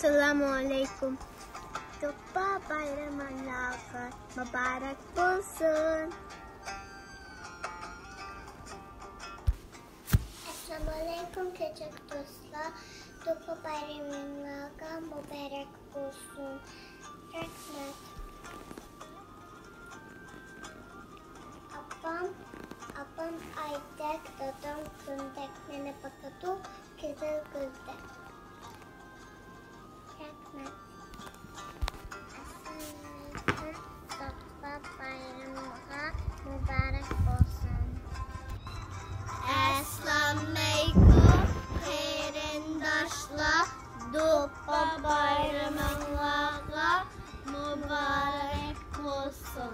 Assalamu alaikum. Duppa bayramınız mübarek olsun. Assalamu alaikum küçük dostlar. Duppa bayramınız mübarek olsun. Rahmet. Abam aydak, dadam kundak, nene bakatu, kızıl gözde. Rahmet. Duppa bayramınız mübarek olsun. Assalamualaikum qarindoshlar. Duppa bayramınız mübarek olsun.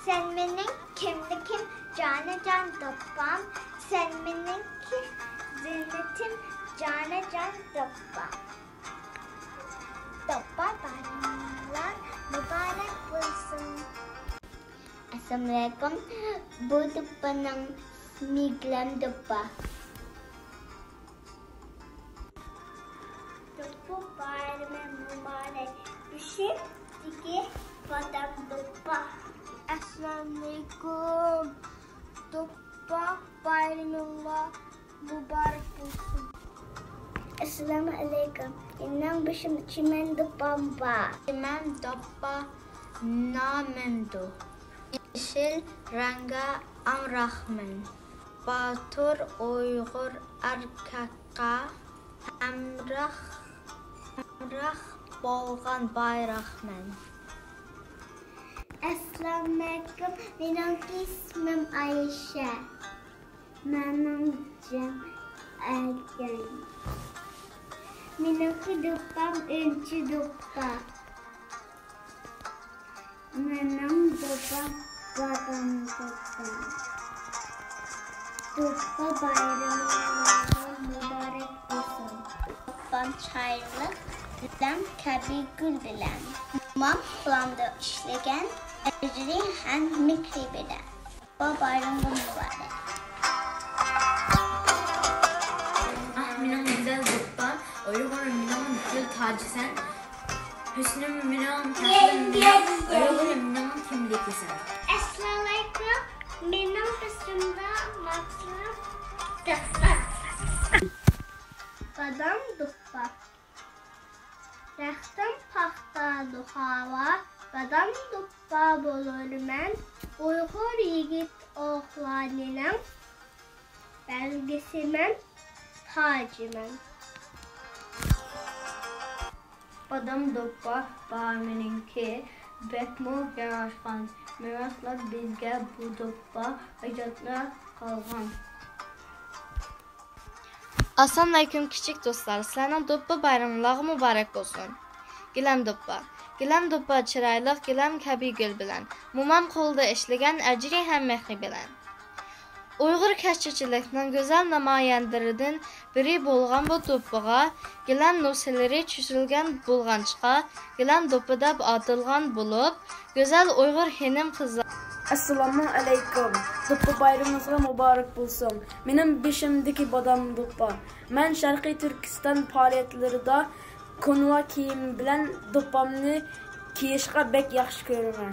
Sen benim kimlikim, canı can duppam. Sen benimki zinnetim, canı can duppam. Duppa bayramınız mübarek olsun. Assalamualaikum. Bu duppanın miglam duppa. Duppa bayramı mübarek. Düşün diki badam duppa. Assalamualaikum. Duppa bayramınız mübarek olsun. Assalamualaikum. İnan başım çimen duppam var. Çimen duppa namendu. Yeşil ranga amrahman. Batur Uygur erkekka hamrah bolgan bayraqman. Assalamualaikum. Benim ismim Ayşe. Benim cem Ergen. Benimki duppam önçü duppa. Benim duppam badam duppa. Duppa bayramınız mübarek olsun. Duppam çayırlık, dilem kabi gül bilen. Mam planda işlegen, ecri hem mikri bilen. Duppa bayramı mübarek. Minam güzel duppa, Uygur minam gül tacı sen. Hüsnüm minam taşın minam, Uygur minam kimlikli sen. Assalamualaikum. Benim kısımda maksat duppa. Badam duppa. Rəxtim paxta duhava. Badam duppa bolur mən. Uyğur yigit oğlanının. Belgisi mən, tacı mən. Badam duppa, bağımınınki, bekmo yaraşkan. Miraslar bizge bu duppa, icatlar kalgan. Assalamu alaikum kiçik dostlar. Sizlərlə duppa bayramınız mübarək olsun. Giləm duppa. Giləm duppa çiraylıq, giləm kəbi gül bilən. Mumam qolda işləyən, əcri həm mexri bilən. Uyğur kəşçiçilikdən gözəl namayəndiridən biri bolğan bu duppağa, gilən nusiləri çüşülgən bulğançıqa, gilən duppada adılğan bulub, gözəl Uyğur henim qızlar. Assalamu alaikum. Duppa bayramınız mübarek olsun. Benim başımdaki badam duppa. Ben Şarkı Türkistan faaliyetlerinde konva kiyim bilen duppamni kiyişqa bek yaxşı görürəm.